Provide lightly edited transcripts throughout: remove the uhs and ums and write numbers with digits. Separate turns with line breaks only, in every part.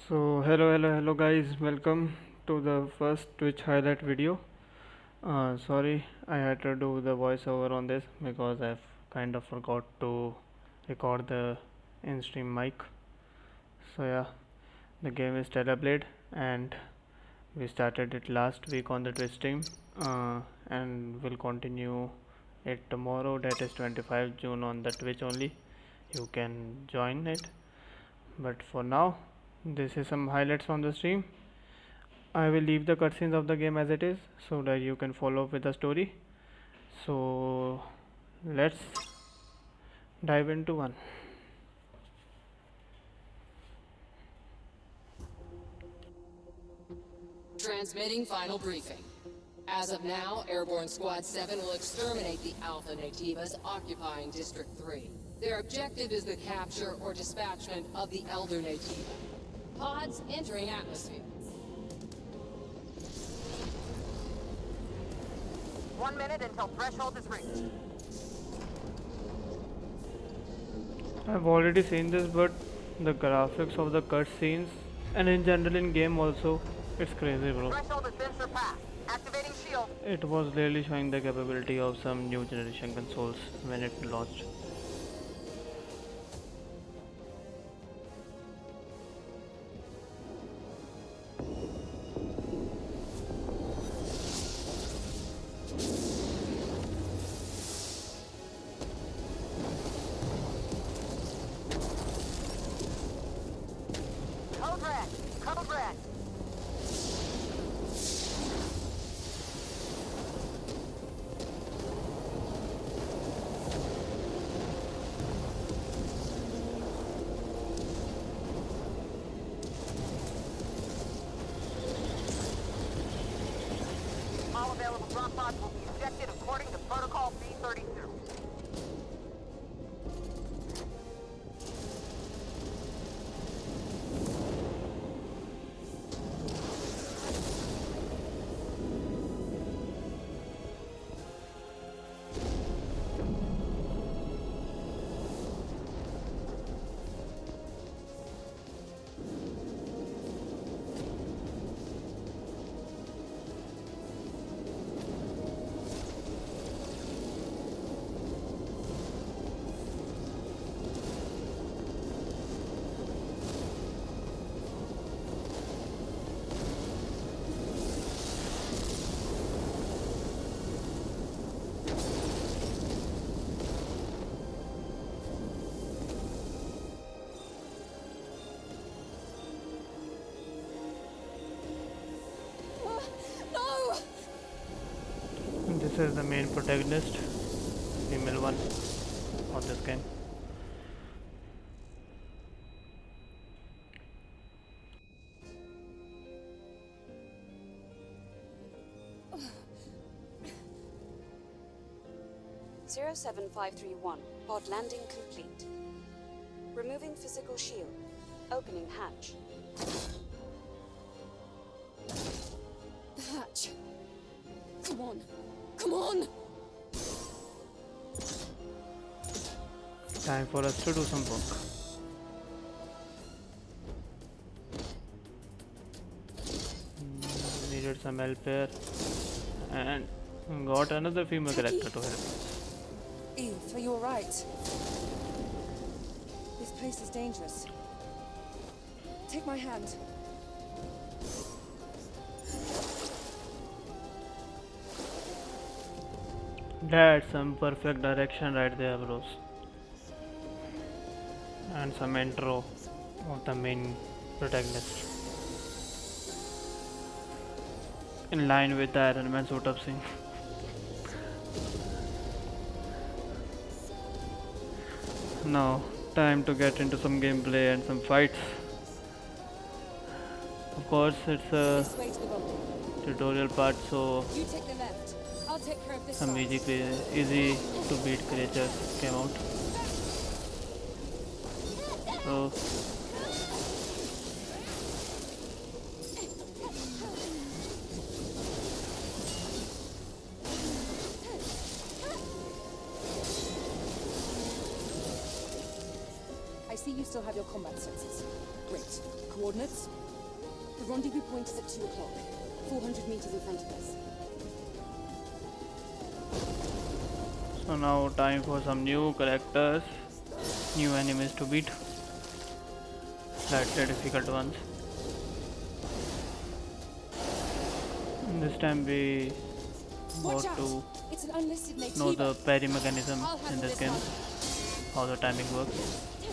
So hello guys, welcome to the first Twitch highlight video. Sorry, I had to do the voiceover on this because I've kind of forgot to record the in-stream mic. So yeah, the game is Teleblade and we started it last week on the Twitch stream and we'll continue it tomorrow, that is 25 June on the Twitch only. You can join it, but for now this is some highlights from the stream. I will leave the cutscenes of the game as it is so that you can follow up with the story. So let's dive into one.
Transmitting final briefing. As of now, Airborne Squad 7 will exterminate the Alpha Nativas occupying District 3. Their objective is the capture or dispatchment of the Elder Nativa. Pods entering atmosphere.
1 minute until threshold is reached.
I've already seen this, but the graphics of the cutscenes and in general in game also, it's crazy, bro.
Threshold has been surpassed. Activating shield.
It was really showing the capability of some new generation consoles when it launched.
Code red. Code red. All available drop pods will be ejected according to Protocol B32.
No!
This is the main protagonist, female one of this game.
Zero 7531, pod landing complete. Removing physical shield. Opening hatch.
The hatch. Come on. Come on!
Time for us to do some work. Needed some help here and got another female character to help.
Eve, are you alright? This place is dangerous. Take my hand.
That's some perfect direction right there, bros. And some intro of the main protagonist. In line with the Iron Man suit up scene. Now, time to get into some gameplay and some fights. Of course, it's a
This way to the building.
tutorial part, so
You take the left. I'll take care of this
some
side.
easy to beat creatures came out. So
I see you still have your combat senses. Great. coordinates? The rendezvous point is at 2 o'clock. 400 meters in front of us.
So now time for some new characters, new enemies to beat, slightly difficult ones. This time we got
Watch out!
to
It's an unlisted native.
know the parry mechanism
I'll
in
handle
this
this
game,
one.
how the timing works.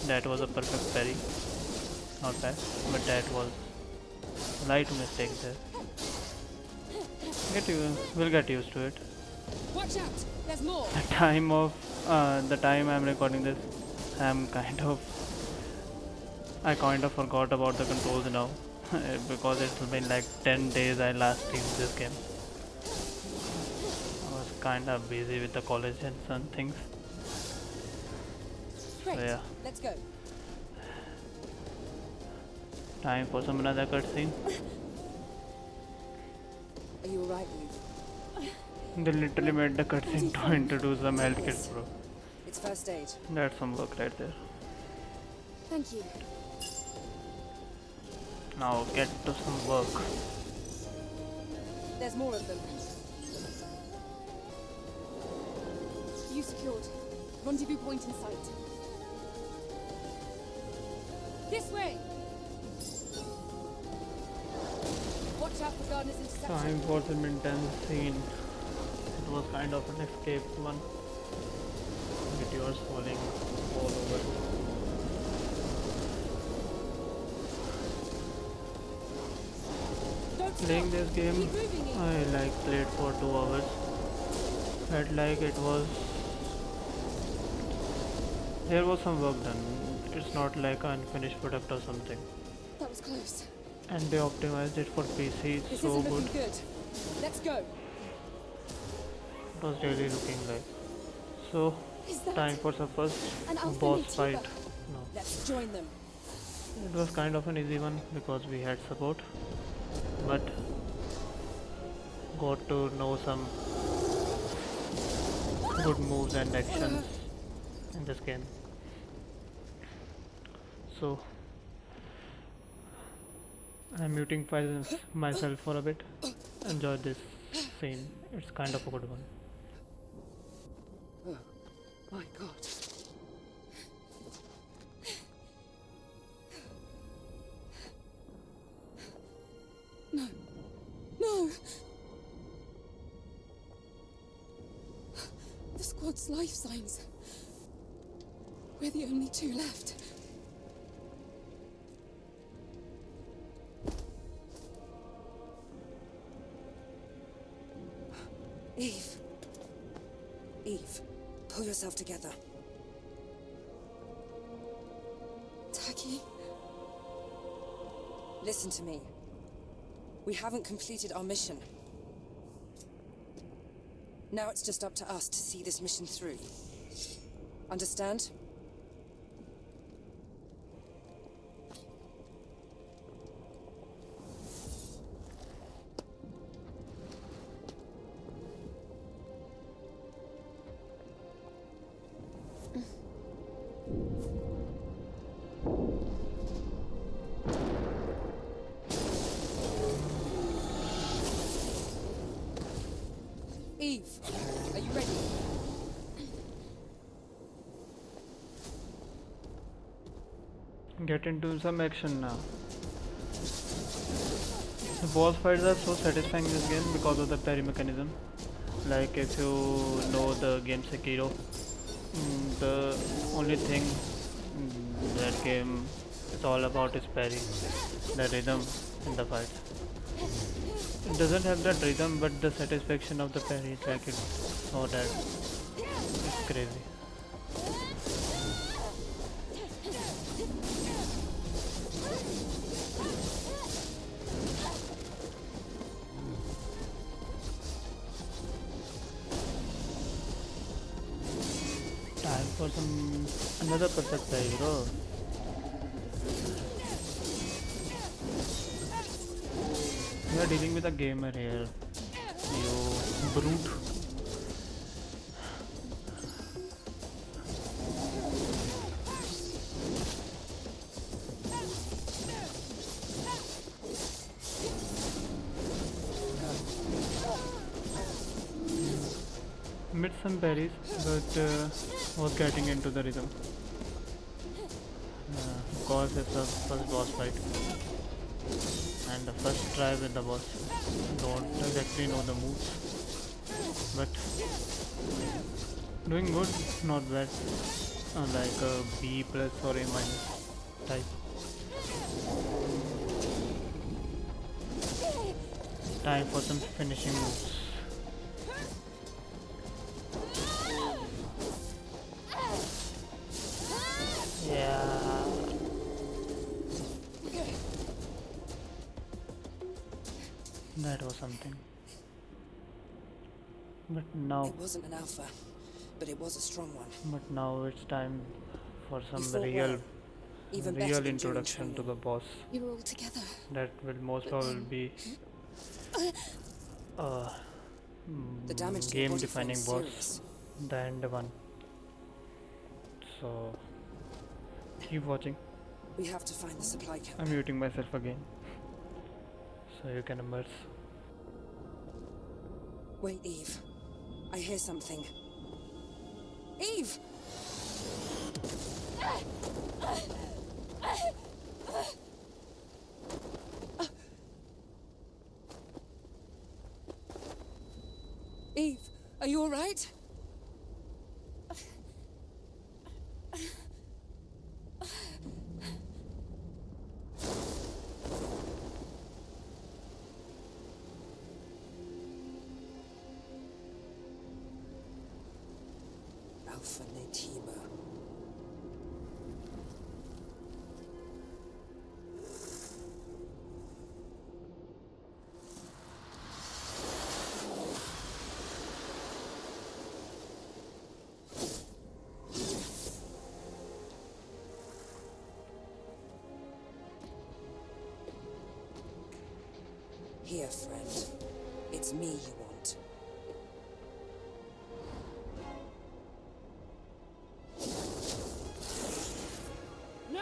That was a perfect parry, not bad, but that was a slight mistake there. We'll get used to it.
Watch out! There's more!
The time I'm recording this, I kind of forgot about the controls now because it's been like 10 days I last used this game. I was kind of busy with the college and some things.
Great.
So yeah,
Let's go.
time for some another cutscene.
Are you alright, Eve?
They literally made the cutscene to introduce some health kit, bro.
It's first aid.
That's some work right there.
Thank you.
Now get to some work.
There's more of them. You secured. Rendezvous point in sight. This way! Watch out for Gardner's interception.
Time for some intense scene. It was kind of an escape one. Meteors falling all over.
Don't stop.
Playing this game,
Keep moving, Eve.
I played for 2 hours. Felt like there was some work done. It's not like an unfinished product or something.
That was close.
And they optimized it for PC
This
so
isn't
good.
looking good. Let's go.
It was really looking like. So
Is that
time for the first
an alpha
boss
nativa?
fight. No,
Let's join them.
it was kind of an easy one because we had support, but got to know some good moves and actions in this game. So I'm muting myself for a bit. Enjoy this scene. It's kind of a good one.
My God. No. No. The squad's life signs. We're the only 2 left. Eve. Eve, pull yourself together. Tachy. Listen to me. We haven't completed our mission. Now it's just up to us to see this mission through. Understand? Eve, are you ready?
Get into some action now. The boss fights are so satisfying in this game because of the parry mechanism. Like if you know the game Sekiro, the only thing that game is all about is parry, the rhythm in the fight. It doesn't have that rhythm, but the satisfaction of the parry, like it's so that it's crazy. Time for another perfect play, bro. We are dealing with a gamer here, you brute. some parries, but was getting into the rhythm. Of course, it's the first boss fight and the first try with the boss. Don't exactly know the moves, but doing good, not bad. Like a B plus or A minus type. Time for some finishing moves. Yeah. That was something. But now,
It wasn't an alpha, but it was a strong one.
it's time for
You
some
fought
real,
well. Even better
real
than during
introduction to
training.
the boss.
You were all together.
That will most probably be a
The damage to the
game
body frame
defining
is
boss,
serious.
the end one. So keep watching.
We have to find the supply camp.
I'm muting myself again so you can immerse.
Wait, Eve. I hear something. Eve! Eve, are you alright? Alpha Natiba. Here, friend. It's me you want. No!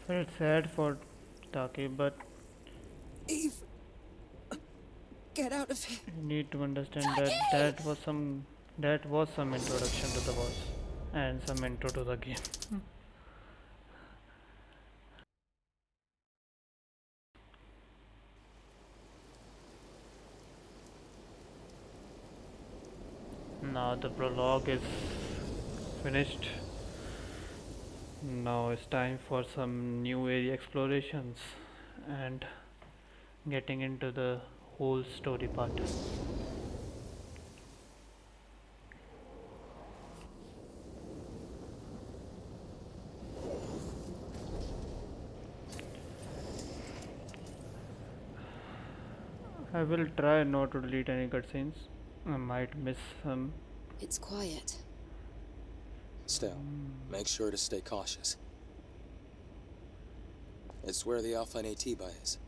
Felt sad for Tachy, but
Eve! Get out of here!
you need to understand that that was some introduction to the boss and some intro to the game. Now the prologue is finished. Now it's time for some new area explorations and getting into the whole story part. I will try not to delete any cutscenes. I might miss some.
It's quiet.
Still, make sure to stay cautious. It's where the Alpha Natiba is.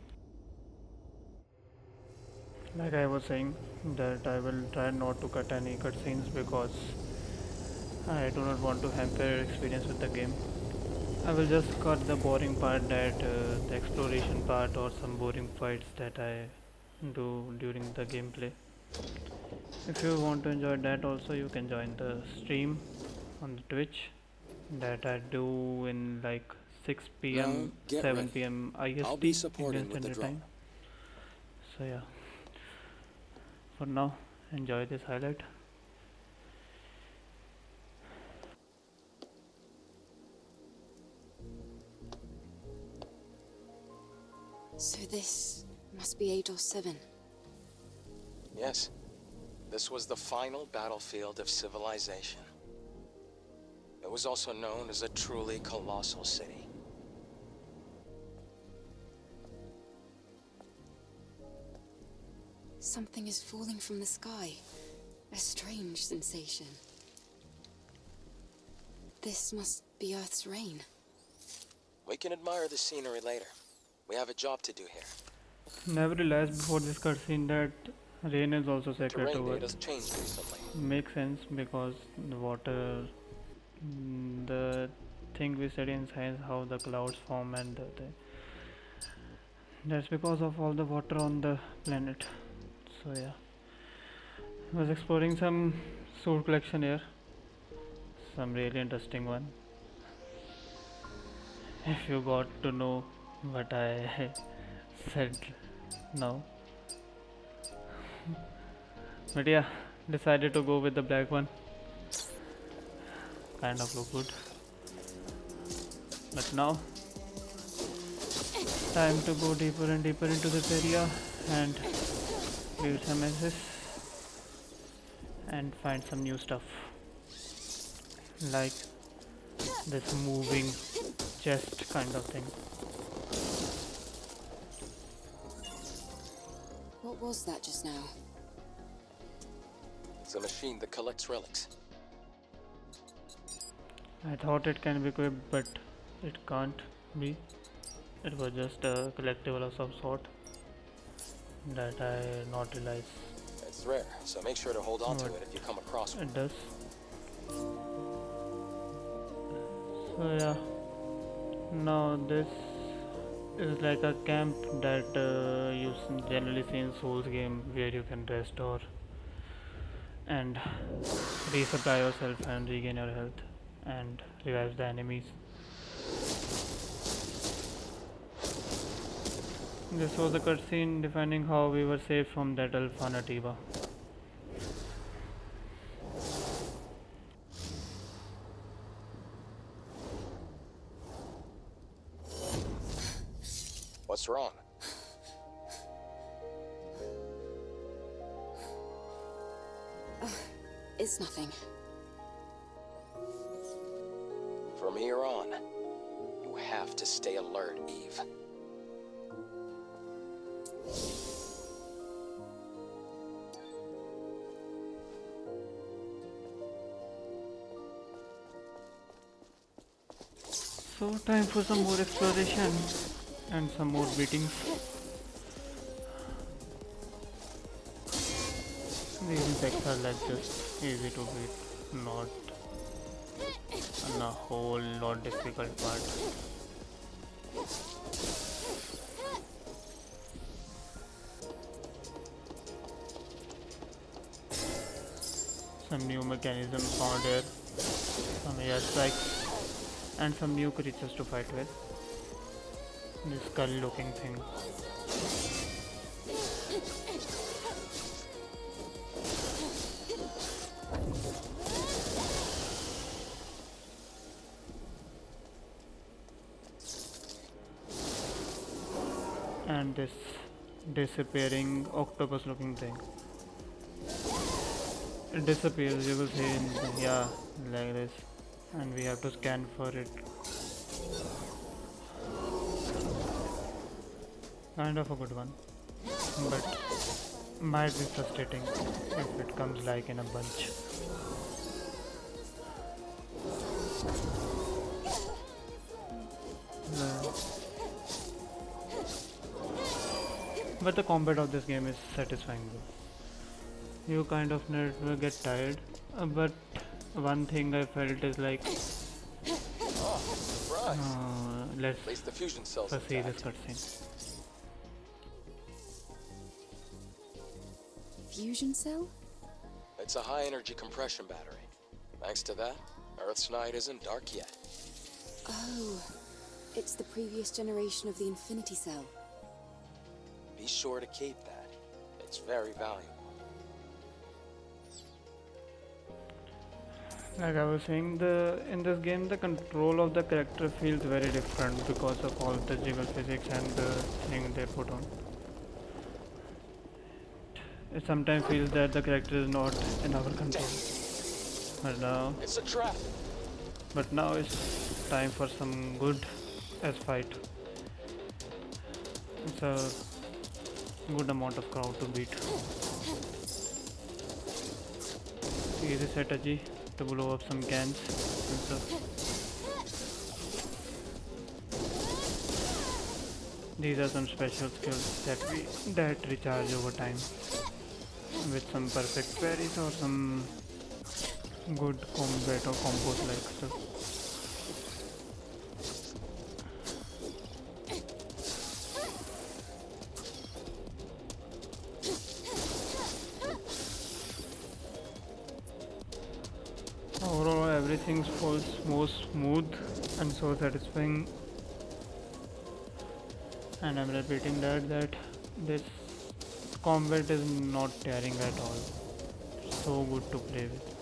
Like I was saying, that I will try not to cut any cutscenes because I do not want to hamper your experience with the game. I will just cut the boring part, that the exploration part or some boring fights that I do during the gameplay. If you want to enjoy that also, you can join the stream on the Twitch that I do in like 6 p.m.
Now, get
7
ready.
p.m. IST,
I'll be
Indian
supporting with the
Standard
drone.
Time. So yeah, for now, enjoy this highlight.
So this must be 8 or 7.
Yes. This was the final battlefield of civilization. It was also known as a truly colossal city.
Something is falling from the sky. A strange sensation. This must be Earth's rain.
We can admire the scenery later. We have a job to do here.
Never realized before this cutscene that rain is also sacred
Terrain
to
data's
Earth.
changed recently.
Makes sense because the water The thing we study in science, how the clouds form, and that's because of all the water on the planet. So yeah, I was exploring some suit collection here, some really interesting one. If you got to know what I said now, but yeah, decided to go with the black one. Kind of look good. But now, time to go deeper and deeper into this area and build some access and find some new stuff. Like this moving chest kind of thing.
What was that just now?
It's a machine that collects relics.
I thought it can be equipped, but it can't be. It was just a collectible of some sort that I not realized
It's rare, so make sure to hold on to
What?
it if you come across one.
it does. So yeah, now this is like a camp that you generally see in Souls game where you can rest or and resupply yourself and regain your health and revive the enemies. This was a cutscene defining how we were saved from that Alpha Nativa.
What's wrong?
It's nothing.
From here on, you have to stay alert, Eve.
So time for some more exploration and some more beatings. These insects are like just easy to beat, not a whole lot difficult part. Some new mechanisms found here, some air strikes, and some new creatures to fight with. This skull looking thing. And this disappearing octopus looking thing. It disappears, you will see in yeah, like this, and we have to scan for it. Kind of a good one, but might be frustrating if it comes like in a bunch. But the combat of this game is satisfying though. You kind of never get tired, but one thing I felt is like
Oh, surprise!
let's
At least the fusion cells
first see this
intact.
cutscene.
Fusion cell?
It's a high-energy compression battery. Thanks to that, Earth's night isn't dark yet.
Oh, it's the previous generation of the Infinity Cell.
Be sure to keep that. It's very valuable.
Like I was saying, in this game the control of the character feels very different because of all the jiggle physics and the thing they put on. It sometimes feels that the character is not in our control.
It's a trap!
But now it's time for some good S fight. It's a good amount of crowd to beat. Easy strategy to blow up some cans and stuff. These are some special skills that recharge over time with some perfect parries or some good combat or combos like stuff. Overall, everything feels more smooth and so satisfying. And I'm repeating that this combat is not tiring at all. So good to play with.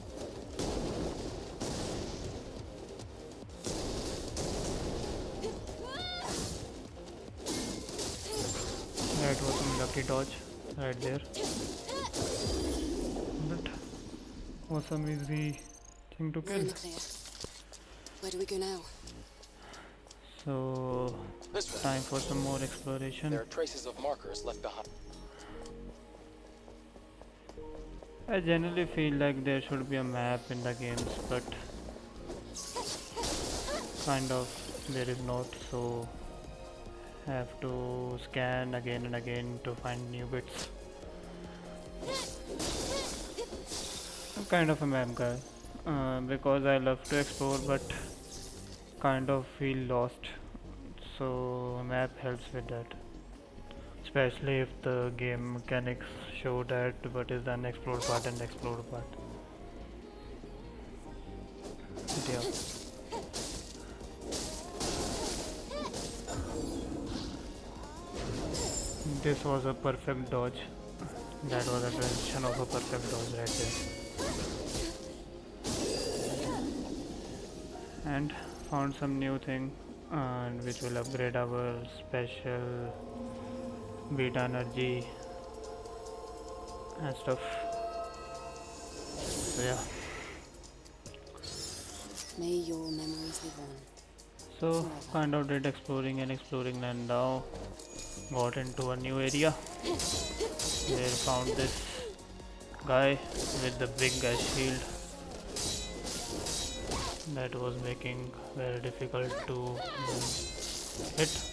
That was some lucky dodge right there. But was some easy thing to kill.
Clear. Where do we go now?
So
This way.
time for some more exploration.
There are traces of markers left behind.
I generally feel like there should be a map in the games, but kind of there is not, so have to scan again and again to find new bits. I'm kind of a map guy because I love to explore but kind of feel lost, so a map helps with that, especially if the game mechanics show that what is the unexplored part and explored part. But yeah. This was a perfect dodge. That was a transition of a perfect dodge right there. And found some new thing which will upgrade our special beta energy and stuff. So yeah.
May your memories live on.
So kind of did exploring and now got into a new area where found this guy with the big gas shield that was making very difficult to hit.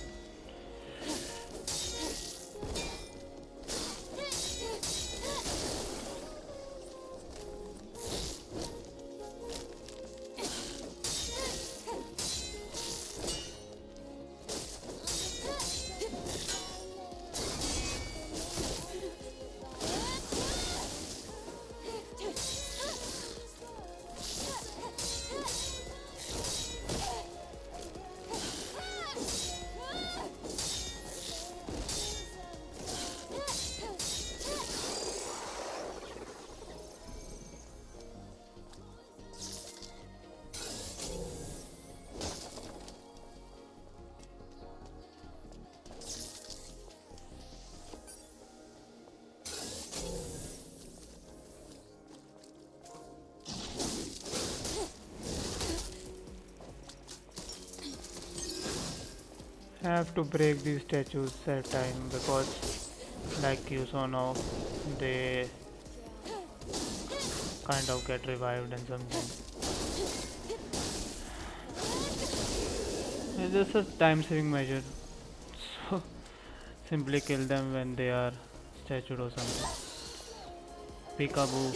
Have to break these statues at time because like you saw now they kind of get revived and something. It's just a time saving measure, so simply kill them when they are statued or something. Peekaboo.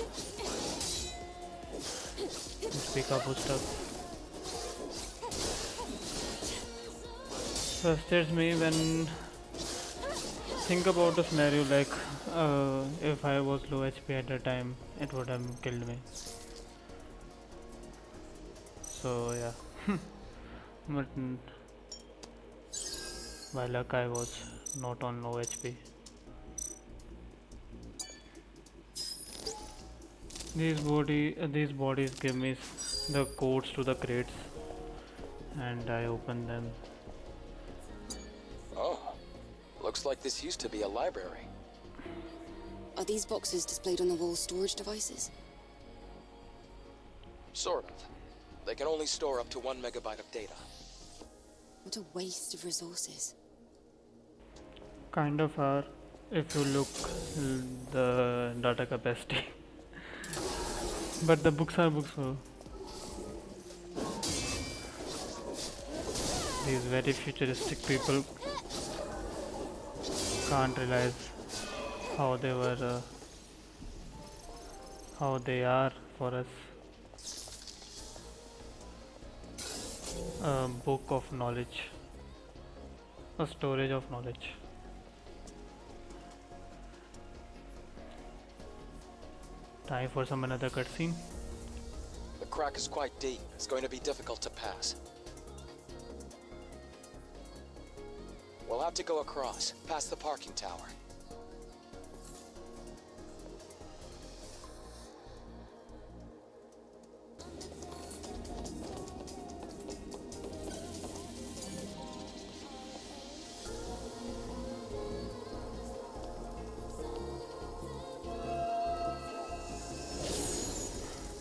This peekaboo stuff frustrates me when think about a scenario like if I was low HP at the time it would have killed me. So yeah. But by luck I was not on low HP. These bodies give me the codes to the crates and I open them.
Oh, looks like this used to be a library.
Are these boxes displayed on the wall storage devices?
Sort of. They can only store up to 1 megabyte of data.
What a waste of resources.
Kind of are if you look the data capacity. But the books are books, so these very futuristic people can't realize how they are for us. a book of knowledge, a storage of knowledge. Time for some another cutscene.
The crack is quite deep. It's going to be difficult to pass. We'll have to go across, past the parking tower.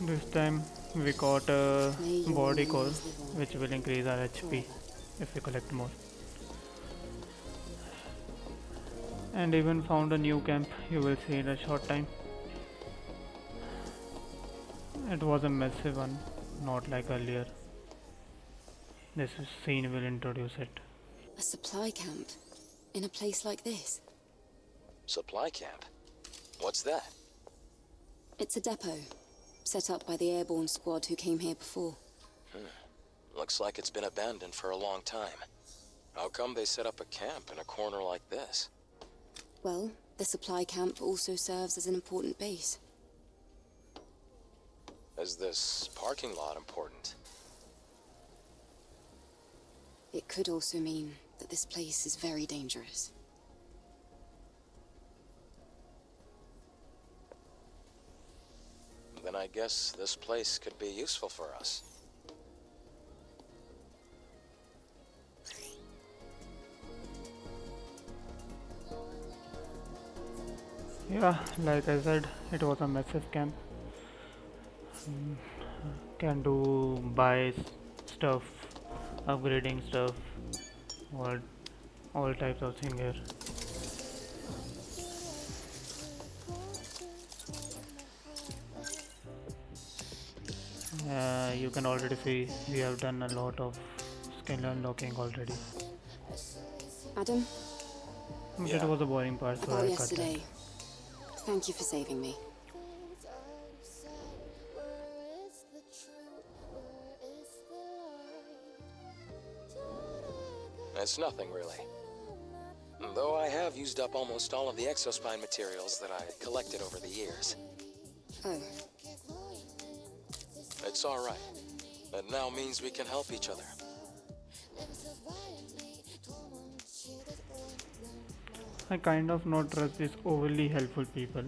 This time we got a body core which will increase our HP if we collect more. And even found a new camp, you will see in a short time. It was a massive one, not like earlier. This scene will introduce it.
A supply camp in a place like this.
Supply camp? What's that?
It's a depot set up by the airborne squad who came here before.
Looks like it's been abandoned for a long time. How come they set up a camp in a corner like this?
Well, the supply camp also serves as an important base.
Is this parking lot important?
It could also mean that this place is very dangerous.
Then I guess this place could be useful for us.
Yeah, like I said, it was a massive camp. Can do buy stuff, upgrading stuff, all types of thing here. You can already see we have done a lot of skill unlocking already.
Adam,
It was a boring part, so
about
I cut
yesterday.
that.
Thank you for saving me.
It's nothing really. Though I have used up almost all of the exospine materials that I collected over the years.
Oh,
It's alright. That now means we can help each other.
I kind of not trust these overly helpful people.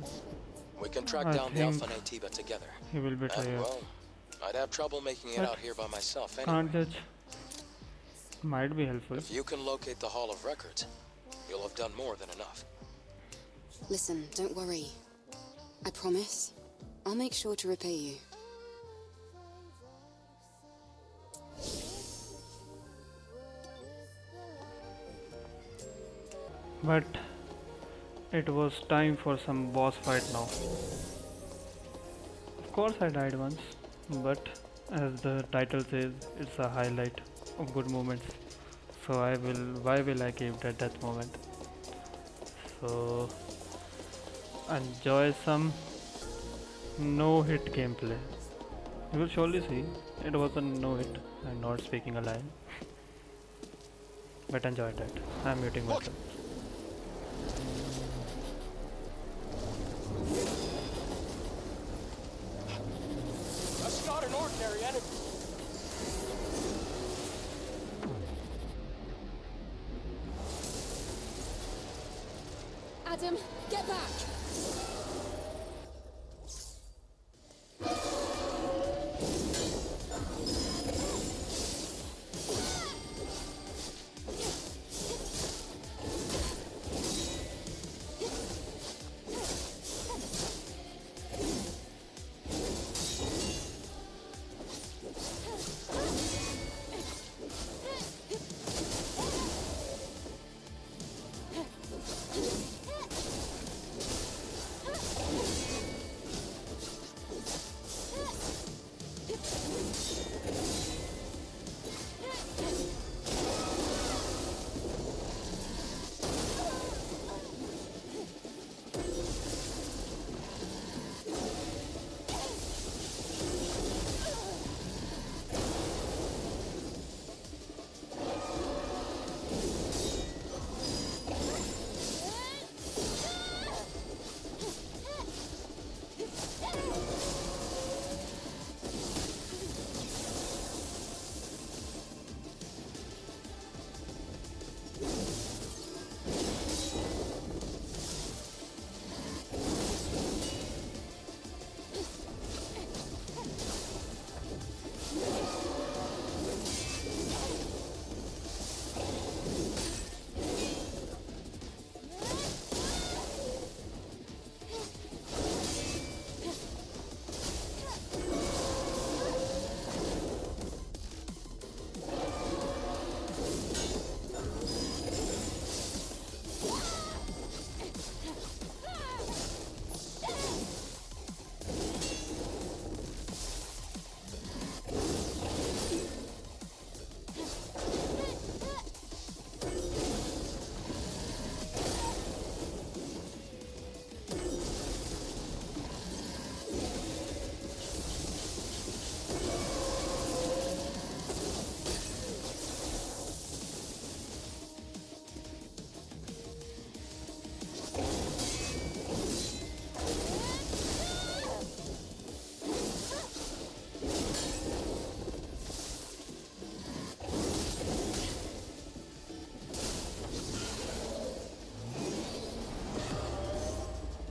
We can track
I
down the
think
Alpha Natiba together.
He will betray
And
us.
well, I'd have trouble making it
But
out here by myself
Can't
anyway.
judge. Might be helpful.
If you can locate the Hall of Records, you'll have done more than enough.
listen, don't worry. I promise, I'll make sure to repay you.
But it was time for some boss fight now. Of course I died once, but as the title says, it's a highlight of good moments. So why will I keep that death moment? So enjoy some no-hit gameplay. You will surely see it was a no-hit. I'm not speaking a lie. But enjoy that. I'm muting myself.
That's not an ordinary enemy.
Adam, get back!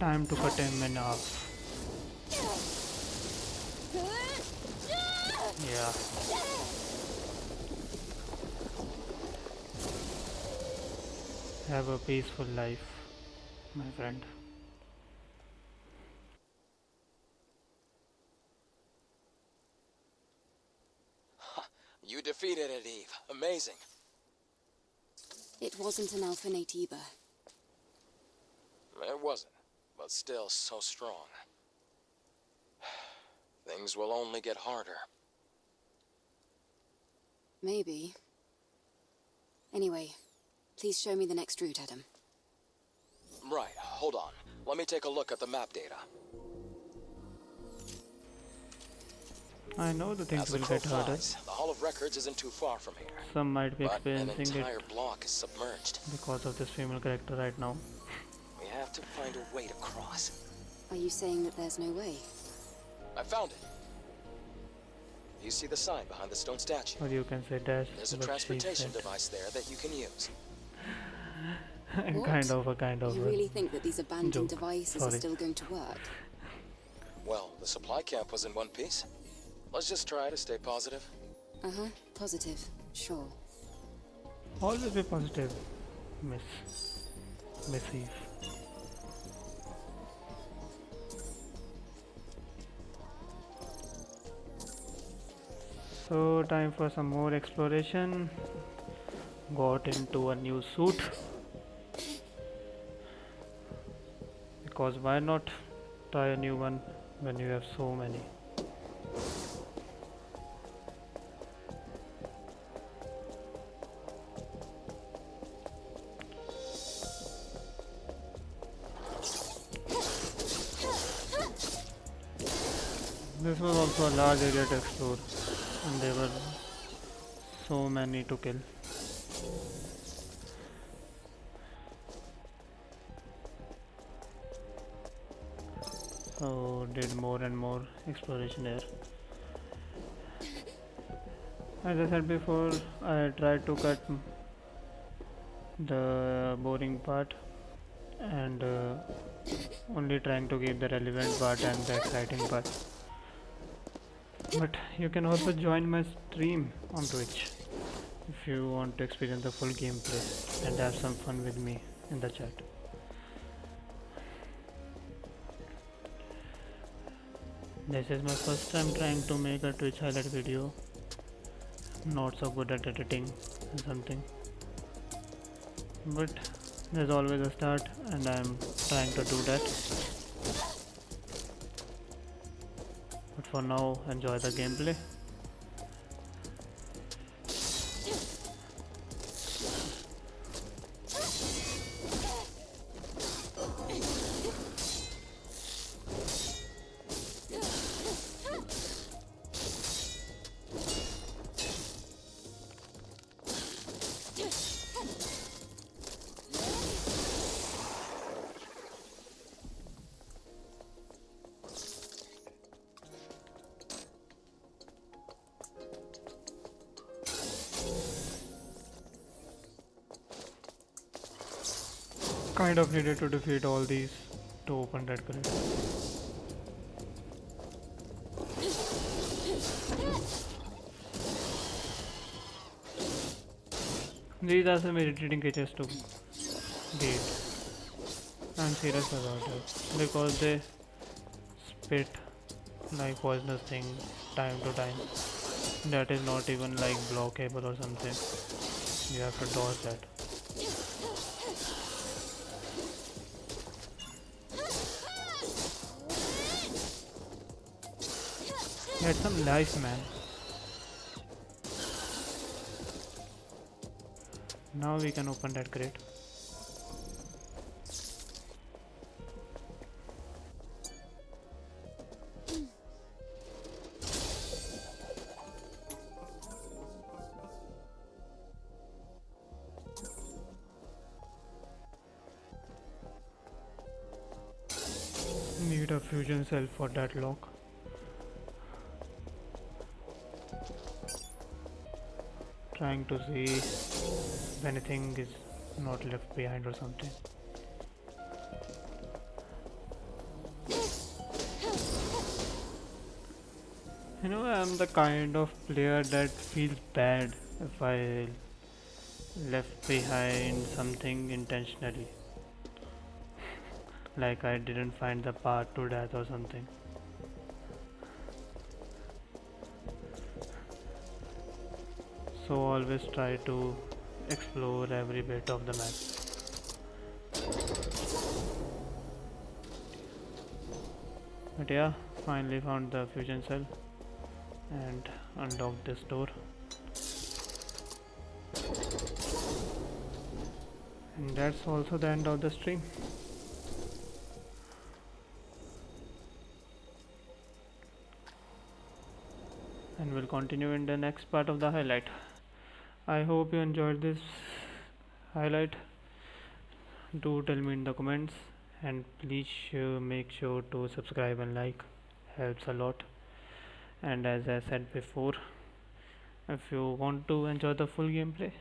Time to cut him in half. Yeah. Have a peaceful life, my friend.
You defeated it, Eve. Amazing.
It wasn't an Alphanate either.
It wasn't, but still so strong. Things will only get harder.
Maybe. Anyway, please show me the next route, Adam.
Right, hold on. Let me take a look at the map data.
I know the things
As the
will
crow
get harder.
flies, the Hall of Records isn't too far from here.
Some might be
But an
experiencing
entire
it
block is submerged.
because of this female character right now.
We have to find a way to cross.
Are you saying that there's no way?
I found it. You see the sign behind the stone statue?
Or you can say dash.
There's a
what she
transportation
said.
device there that you can use.
kind of.
You really think that these abandoned
joke.
devices
Sorry.
are still going to work?
Well, the supply camp was in one piece. Let's just try to stay positive.
Uh-huh, positive, sure.
Always be positive, Miss Eve. So time for some more exploration. Got into a new suit because why not try a new one when you have so many. This was also a large area to explore and there were so many to kill. So did more and more exploration here. As I said before, I tried to cut the boring part and only trying to keep the relevant part and the exciting part. But you can also join my stream on Twitch if you want to experience the full gameplay and have some fun with me in the chat. This is my first time trying to make a Twitch highlight video. Not so good at editing and something. But there's always a start and I'm trying to do that. But for now, enjoy the gameplay. Kind of needed to defeat all these to open that crate. These are some irritating creatures to beat. I'm serious about it because they spit like poisonous thing time to time. That is not even like blockable or something. You have to dodge that. Get some life, man. Now we can open that crate. Need a fusion cell for that lock. Trying to see if anything is not left behind or something. I'm the kind of player that feels bad if I left behind something intentionally, like I didn't find the path to death or something. So always try to explore every bit of the map. But yeah, finally found the fusion cell and unlocked this door. And that's also the end of the stream. And we'll continue in the next part of the highlight. I hope you enjoyed this highlight. Do tell me in the comments, and please make sure to subscribe and like, helps a lot. And as I said before, if you want to enjoy the full gameplay,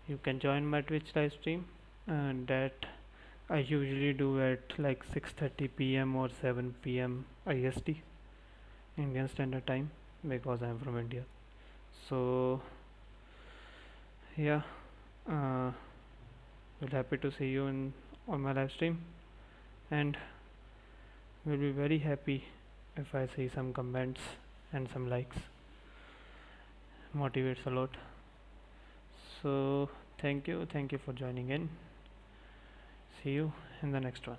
you can join my Twitch live stream, and that I usually do at like 6:30 p.m. or 7 p.m. IST, Indian Standard Time, because I'm from India. So yeah, we'll happy to see you in on my live stream, and will be very happy if I see some comments and some likes. Motivates a lot. So thank you for joining in. See you in the next one.